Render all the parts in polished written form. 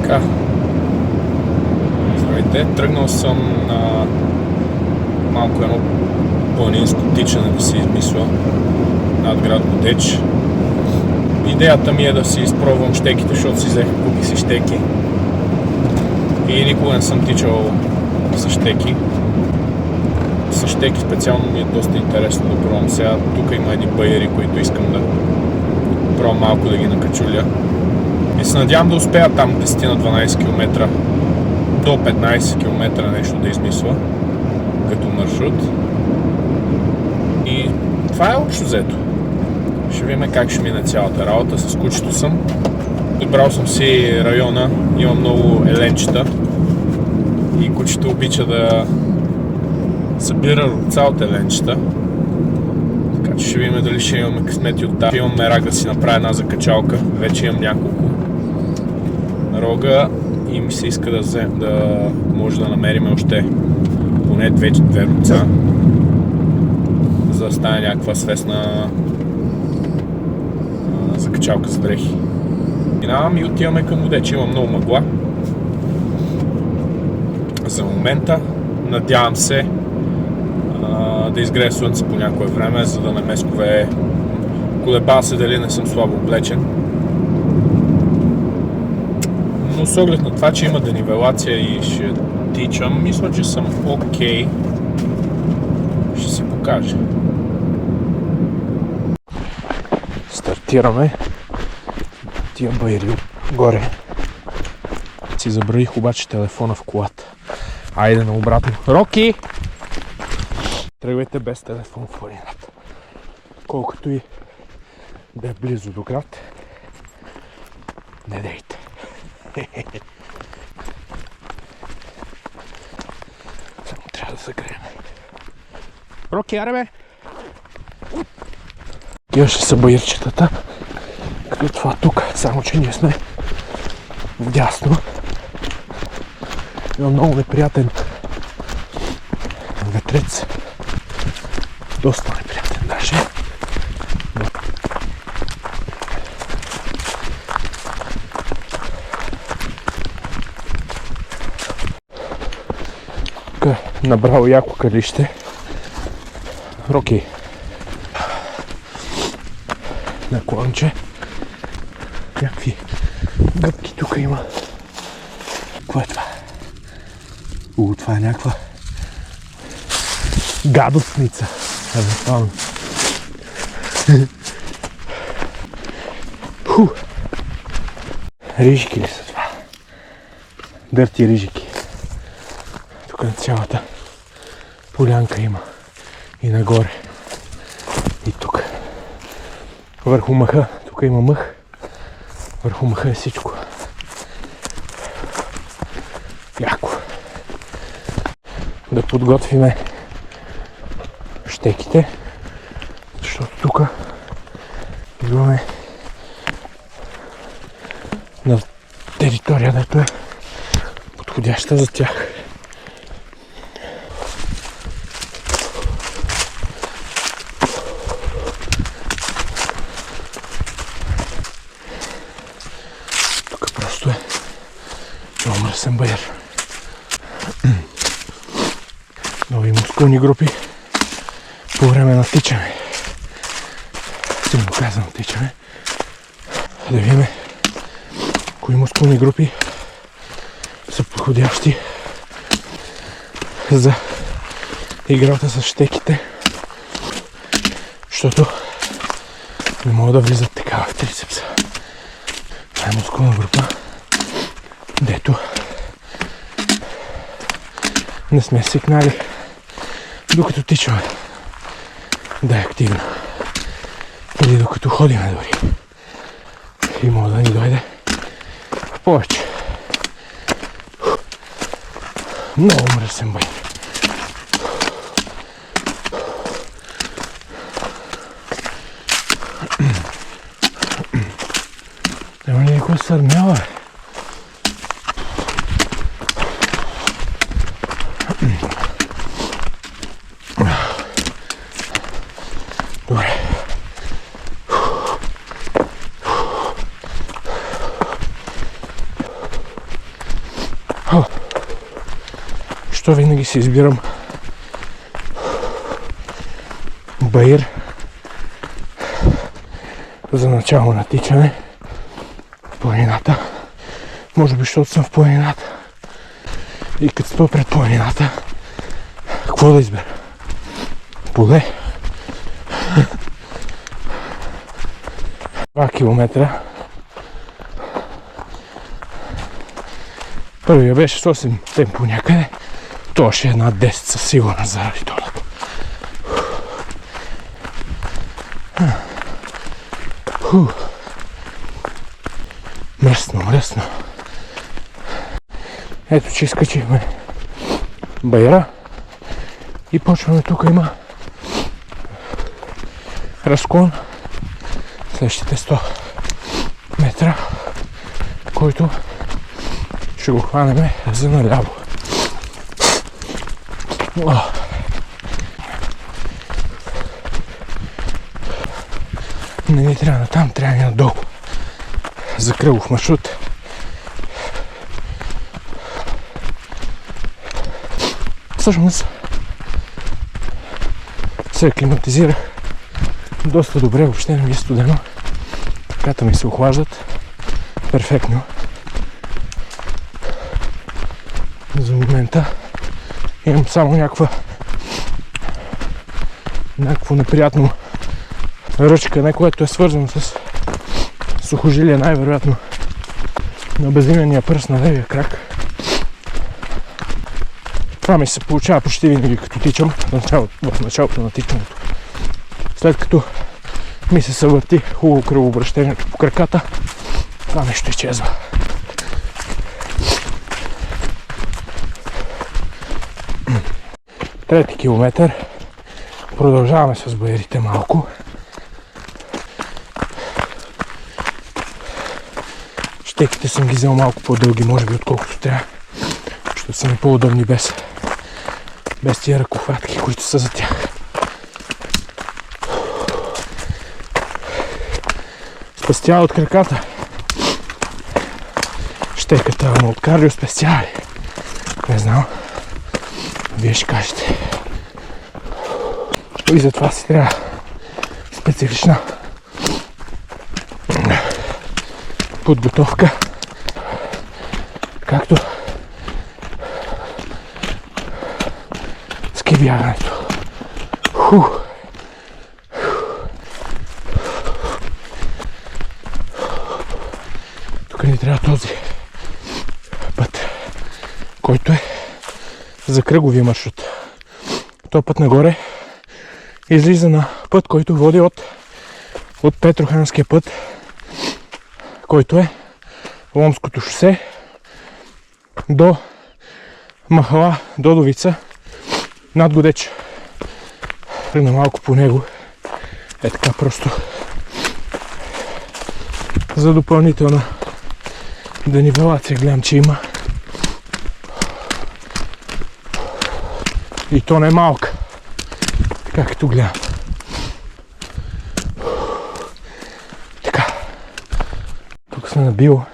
Така. Здравейте, тръгнал съм на малко едно планинско тичане да се измисля над град Годеч. Идеята ми е да си изпробвам щеките, защото си взех, купих си щеки. И никога не съм тичал с щеки. С щеки специално ми е доста интересно да пробвам. Сега тук има едни байери, които искам да пробвам малко да ги накачуля. И се надявам да успея там 10 на 12 км до 15 км нещо да измисля като маршрут. И това е общо взето. Ще видим как ще мине цялата работа. С кучето съм. Добрал съм си района. Има много еленчета. И кучето обича да събира цялата еленчета. Така че ще видим дали ще имаме късмети от тази. Имам мерак да си направя една закачалка. Вече имам няколко рога и ми се иска да може да намерим още поне две ръца, за да стане някаква свестна закачалка за дрехи. Минавам и отиваме към Годеч. Има много мъгла. За момента надявам се да изгрее слънце по някое време, за да не ме скове. Колебая се дали не съм слабо облечен. Но с оглед на това, че има денивелация и ще тичам, мисля, че съм окей. Ще си покажа. Стартираме. Тия байри горе. Си забравих обаче телефона в колата. Айде на обратно. Роки! Тръгвайте без телефон в планината. Колкото и да е близо до град, не дейте. Само трябва да загреем. Роки, аре бе! Тия ще са баирчетата, като това тук, само че ние сме вдясно. Има много неприятен ветрец. Доста неприятен даже. Набрал яко калище. Роки. На клонче. Някакви гъбки тук има. Какво е това? Това е някаква гадостница. Евентуално. Рижики ли са това? Дърти рижики. Тук на цялата полянка има. И нагоре. И тук. Върху мъха. Тук има мъх. Върху мъха е всичко. Яко. Да подготвиме щеките. Защото тук идваме на територия, дето е подходяща за тях. Тук просто е много мръсен байер. Нови мускулни групи по време на тичане. Силно казано тичане. Да видим кои мускулни групи са подходящи за играта с щеките. Защото не могат да влизат така в трицепса. Това е мускулна група, дето не сме свикнали докато тичаме да е активна. Или докато ходиме дори. И може да ни дойде в повече. Много мръсен бай. Няма ли някой сърмява, бе? Добре. защо винаги си избирам Баир за начало на тичане в планината. Може би, защото съм в планината. И като спа пред планината, какво да избера? Поле. 2 километра. Първия беше с 8 темпо някъде. Това ще е над 10 със сигурност заради това. Мръсно. Ето, че изкачихме Баира и почваме. Тук има разклон следващите 100 метра, който ще го хванем за наляво. Не ни трябва на там, трябва ни надолу. За кръгов маршрут. Всъщност се аклиматизирах доста добре, въобще не ми е студено. Краката ми се охлаждат перфектно. За момента имам само някакво неприятно ръчкане, което е свързано с сухожилие, най-вероятно на безименния пръст на левия крак. Това ми се получава почти винаги като тичам в началото на тичането. След като ми се съвърти хубаво кръвообращението по краката, това нещо изчезва. Трети километър. Продължаваме с баирите малко. Щеките съм ги взел малко по-дълги, може би отколкото трябва, защото са ми по-удобни без тия ръкохватки, които са за тях. Спестява от краката. Щеката, ама от кардио спестява ли? Не знам. Вие ще кажете. И затова си трябва специфична подготовка, както ски бягането. Тук ни трябва този път, който е за кръговия маршрут. Този път нагоре излиза на път, който води от Петроханския път, който е Ломското шосе до Махала, Додовица, над Годеч. Тръгна малко по него. Е така просто за допълнителна денивелация гледам, че има. И то не е малка. Така като гледам. Така. Тук сме на Било.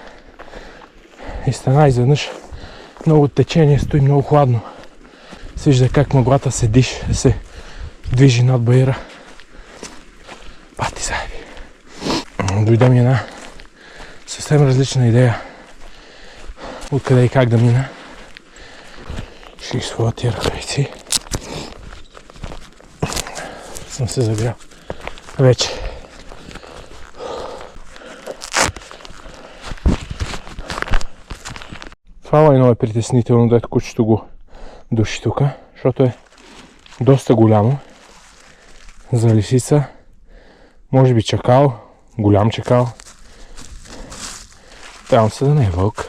И стана изведнъж много течение, стои много хладно. Се вижда как мъглата се движи над Баира. Пати заеби. Дойде ми една съвсем различна идея откъде и как да мина. Ще ги своя тия ръкавици. Съм се загрял вече. Това лайно е притеснително, дето кучето го души тук, защото е доста голямо за лисица. Може би чакал, голям чакал. Трябва се да не е вълк.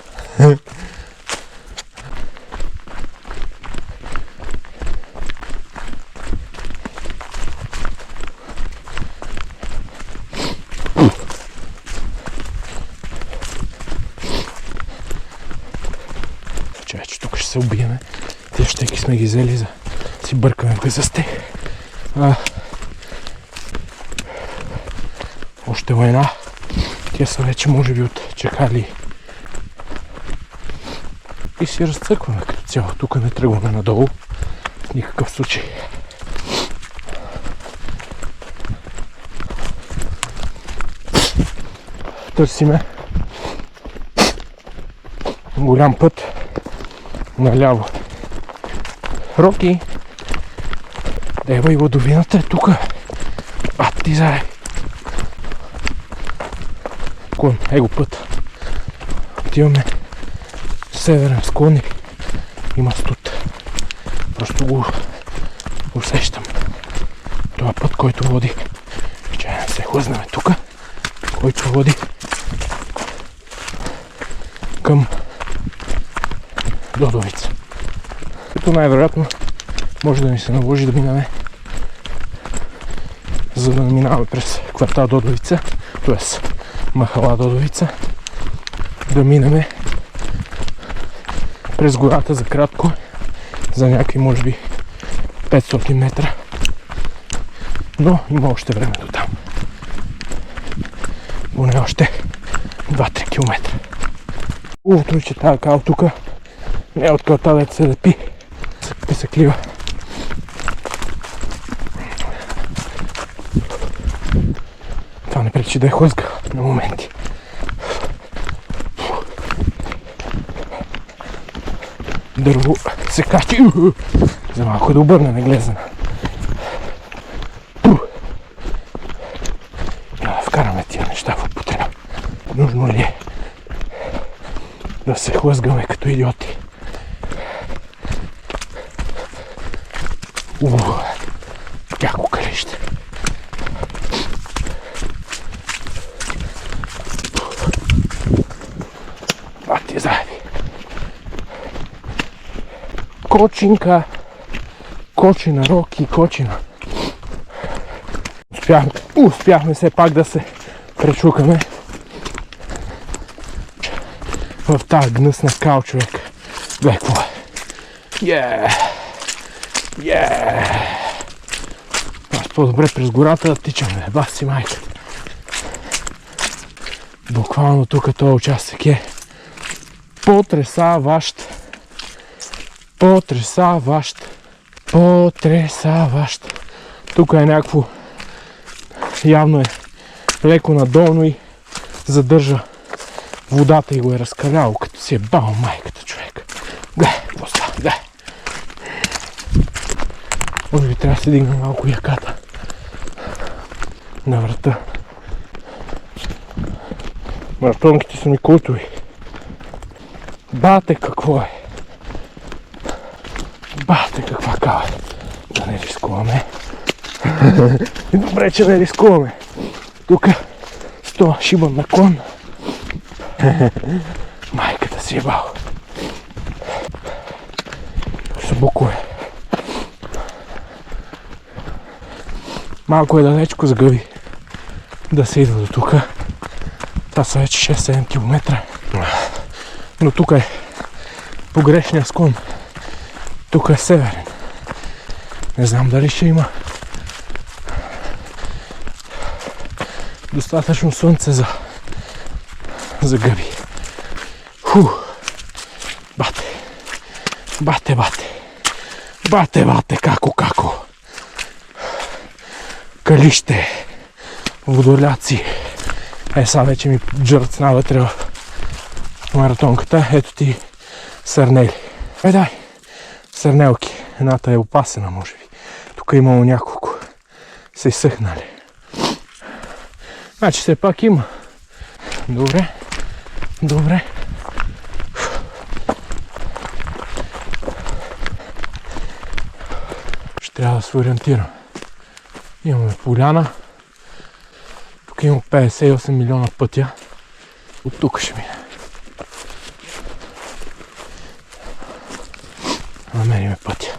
Човече, тук ще се убиеме. Те щеки сме ги взели за си бъркаме в гъзасте. Още война. Тия са вече може би от чакали и си разцъкваме като цяло. Тук не тръгваме надолу. В никакъв случай. Търсиме голям път наляво. Роки! Ева и водовината е тука. А ти зарай! Клон, его път. Отиваме северен склон и има студ. Просто го усещам. Това път, който води, че не се хлъзнаме тука, който води към Додовица. Като най-вероятно може да ни се наложи да минаме, за да не минаваме през квартал Додовица, т.е. махала Додовица, да минаме през гората за кратко, за някакви може би 500 метра, но има още време до там. Поне още 2-3 км. Хубавото е, че тази кал тука не е от калта, дето се лепи, се клива. Това не пречи да е хлъзга на моменти. Дърво се качи. За малко да обърна неглезена. Вкараме тия неща в употреба. Нужно ли е да се хлъзгаме като идиоти? Яко калище. Бати заеби. Кочинка. Кочина, Роки, кочина. Успяхме все пак да се пречукаме в тази гнъсна кал, човек. Гледай какво е. Аз по-добре през гората да тичаме, баси майка. Буквално тук този участък е потресаващ. Потресаващ. Тук е някакво, явно е леко надолно и задържа водата и го е разкаляло, като си е бал майката, човек. Гледай, какво става, гледай. Може би трябва да се дигна малко яката на врата. Маратонките са ми култови. Бате какво е. Бате каква кава. Да не рискуваме. Добре, че не рискуваме. Тук 100 шибан наклон. Майката си е бал. Събуко е. Малко е далечко с гъби да се идва до тук. Това са вече 6-7 км. Но тук е погрешния склон. Тук е северен. Не знам дали ще има достатъчно слънце за гъби. Бате, како. Калище, водоляци. Сега вече ми джърцна вътре в маратонката. Ето ти сърнели. Дай, сърнелки. Едната е опасена, може би. Тук е имало няколко. Се изсъхнали. Значи все пак има. Добре. Ще трябва да се ориентирам. Имаме поляна. Тук има 58 милиона пътя. От тук ще мине. Намериме пътя.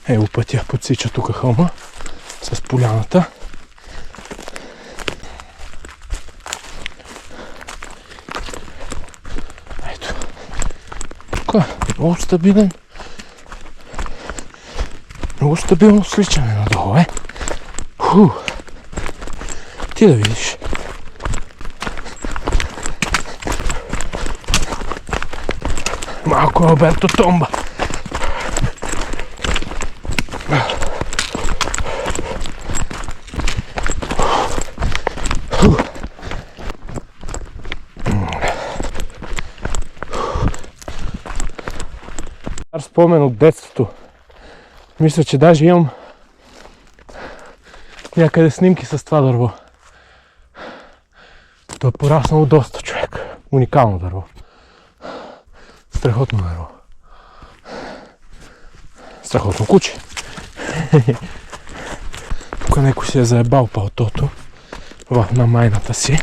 Ево пътя подсича тук хълма с поляната. Ето. Тук много стабилен. Много стабилно сличане надолу, Ти да видиш. Малко Алберто Томба. Спомен от детството. Мисля, че даже имам някъде снимки с това дърво. То е пораснало доста, човек. Уникално дърво. Страхотно дърво. Страхотно куче. Тук някой си е заебал палтото на майната си.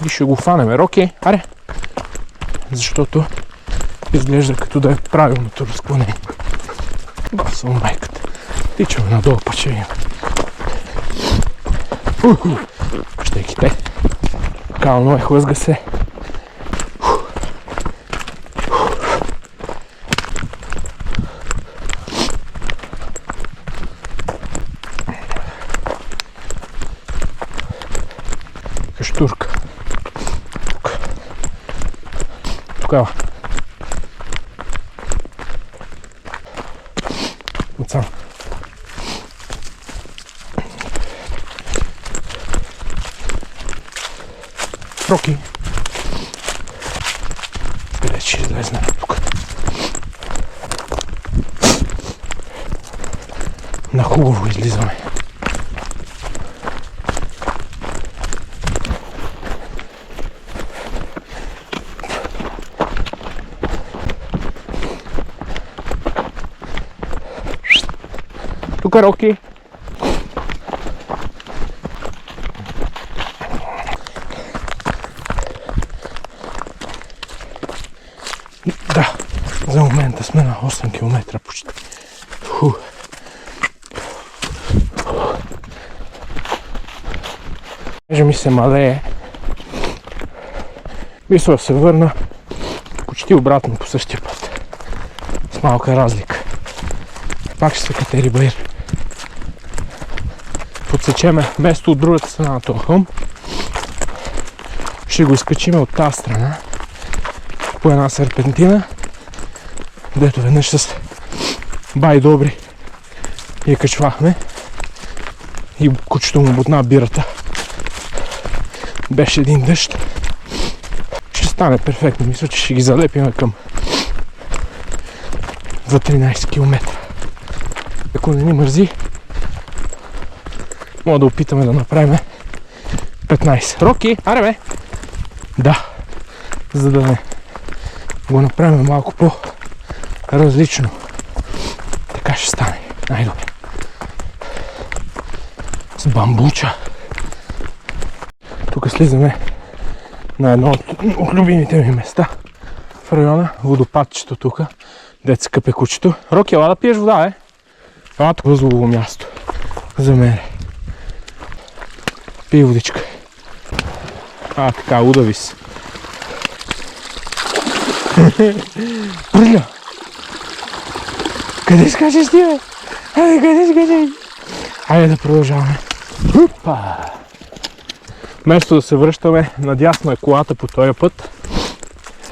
И ще го фанеме. Роки, аре! Защото изглежда като да е правилното разклонение. Басъл майката. Тичаме надолу, па ще видим. Щеките. Кално е, хлъзга се. Каштурка. Тук. Отсам. Роки. Къде ще излезне тук? На хубаво излизаме. Тук Роки. Да, за момента сме на 8 км почти. Между ми се малее. Мисля да се върна почти обратно по същия път. С малка разлика. Пак ще се катери баир. Подсечеме место от другата страна на този хълм. Ще го изкачиме от тази страна по една серпентина, дето веднъж с бай добри я качвахме и кучето му бутна бирата. Беше един дъжд. Ще стане перфектно. Мисля, че ще ги залепим към за 13 км. Ако не ни мързи, мога да опитаме да направим 15. Роки, аре бе! Да, за да не го направим малко по-различно. Така ще стане. Най-добре. С бамбуча. Тук слизаме на едно от любимите ми места в района. Водопадчето тук, дето се къпе кучето. Роки, ела да пиеш вода, е? Това е възлово място за мен. Пий водичка. Така, удави се. Бърля! Къде скачаш ти, бе? Айде, къде скачаш? Айде да продължаваме. Хупа! Вместо да се връщаме надясно е колата по този път.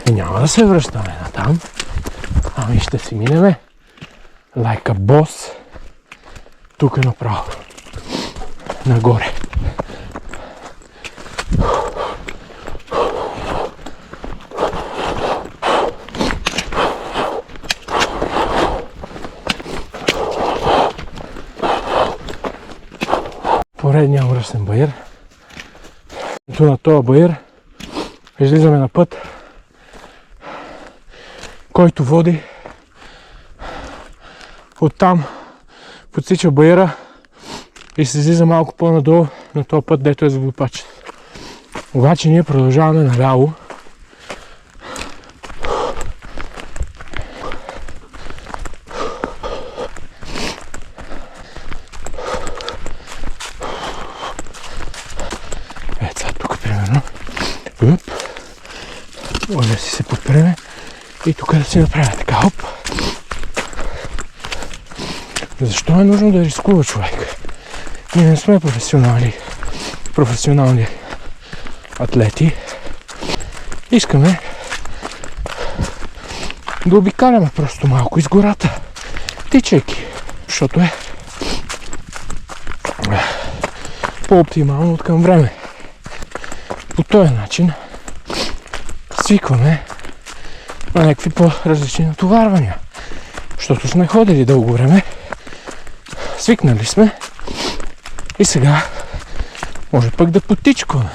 И няма да се връщаме натам. Ами ще си минеме like a boss. Тук е направо. Нагоре. Поредния мръсен баир. Ето на този баир излизаме на път, който води оттам, подсича баира и се излиза малко по-надолу на този път, дето е за водопадчето. Обаче ние продължаваме наляво. Ето сега тук примерно. Може да си се подпреме и тук да си направя така, хоп. Защо е нужно да рискува човек? Ние не сме професионални атлети. Искаме да обикаляме просто малко из гората, тичайки, защото е по-оптимално от към време. По този начин свикваме на някакви по-различни натоварвания, защото сме ходили дълго време, свикнали сме и сега може пък да потичкваме.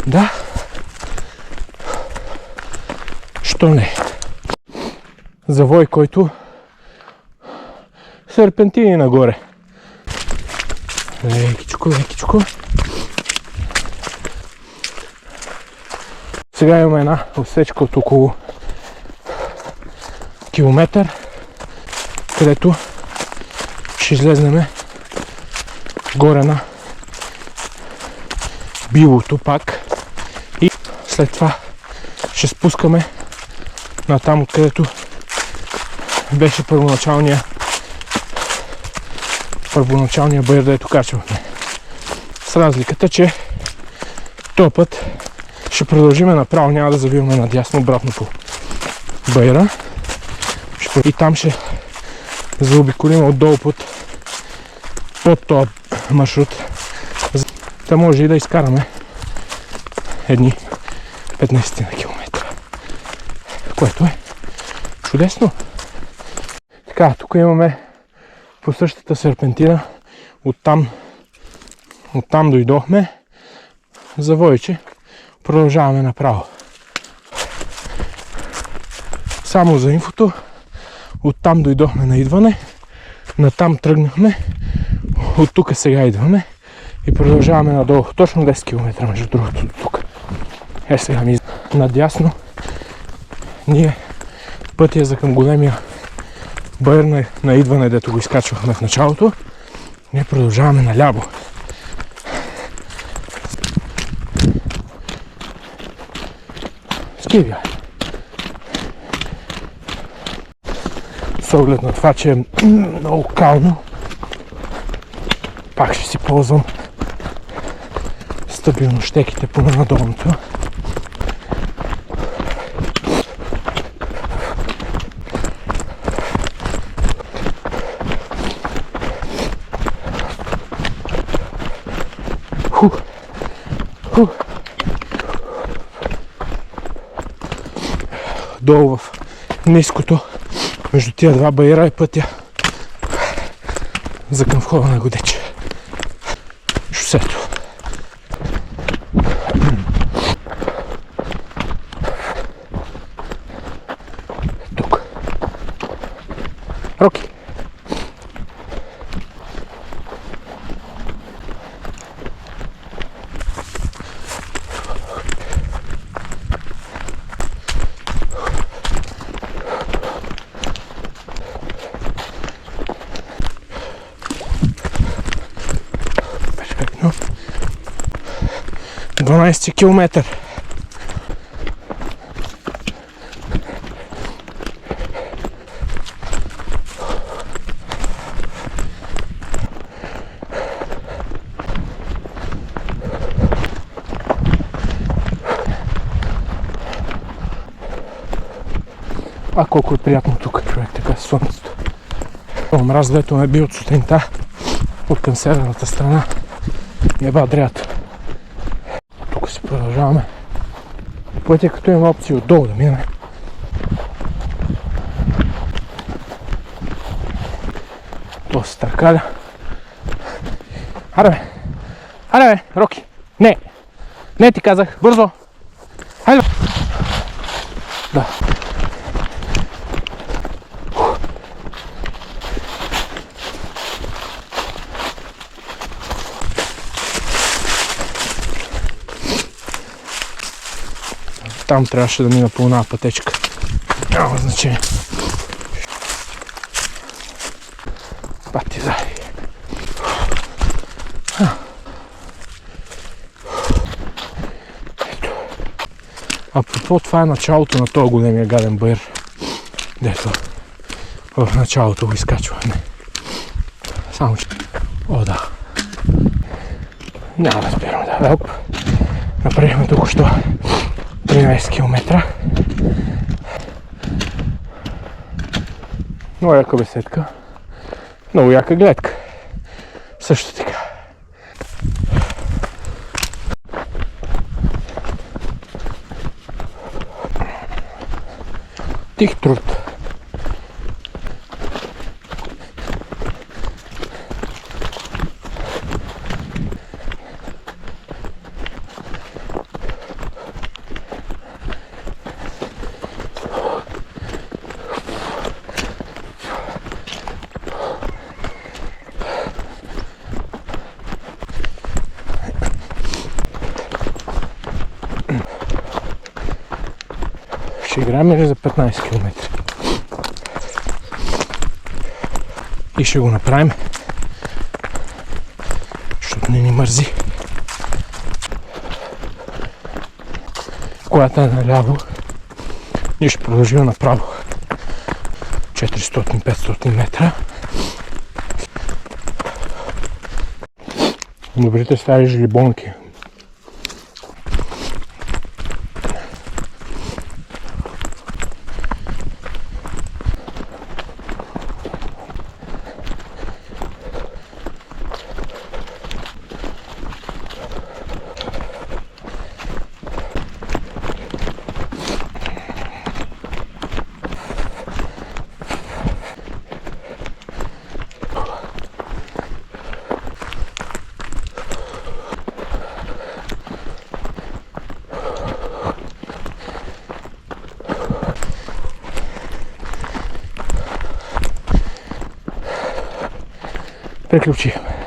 Да, що не? Завой, който серпентини нагоре. Лекичко, лекичко. Сега имаме една отсечка от около километър, където ще излезнем горе на Билото пак и след това ще спускаме на там, откъдето беше първоначалния баир, дето качвахме. С разликата, че този път ще продължиме направо, няма да завиваме надясно обратно по баира. И там ще заобиколим отдолу под този маршрут. Та може и да изкараме едни 15 на километра. Което е чудесно. Така, тук имаме по същата серпентина. Оттам дойдохме. Завойче. Продължаваме направо. Само за инфото. Оттам дойдохме на идване. Натам тръгнахме. От тук сега идваме. И продължаваме надолу. Точно 10 км между другото до тук. Сега ми надясно. Ние пътя за към големия баир на идване, дето го изкачвахме в началото. Ние продължаваме наляво. Скивия. С оглед на това, че е много кално, пак ще си ползвам стабилно щеките по надолното. Долу в ниското, между тия два баира е пътя за към входа на Годеч. Шосето. Тук. Роки. Перфектно. 12 километър. А колко е приятно тук, човек, така слънцето. Мраз, дето ме би от сутринта, от към северната страна. Еба дрята. Тук си продължаваме. Пътя, като има опции отдолу да минем. То се търкаля. Аре бе, Роки! Не! Не ти казах, бързо! Хайде! Да. Там трябваше да мина по една пътечка. Няма значение. Пати зади. Ето. Апропо, това е началото на този големия гаден баир. Дето в началото го изкачваме. Само че... О, да. Няма да спирам, да. Оп. Направихме току-що 13 км. Много яка беседка. Много яка гледка. Също така. Тих труд. Ще играем за 15 км. И ще го направим, защото не ни мързи. Колата е наляво, ние ще продължим направо 400-500 метра. Добрите стари жлибонки. Приключихме.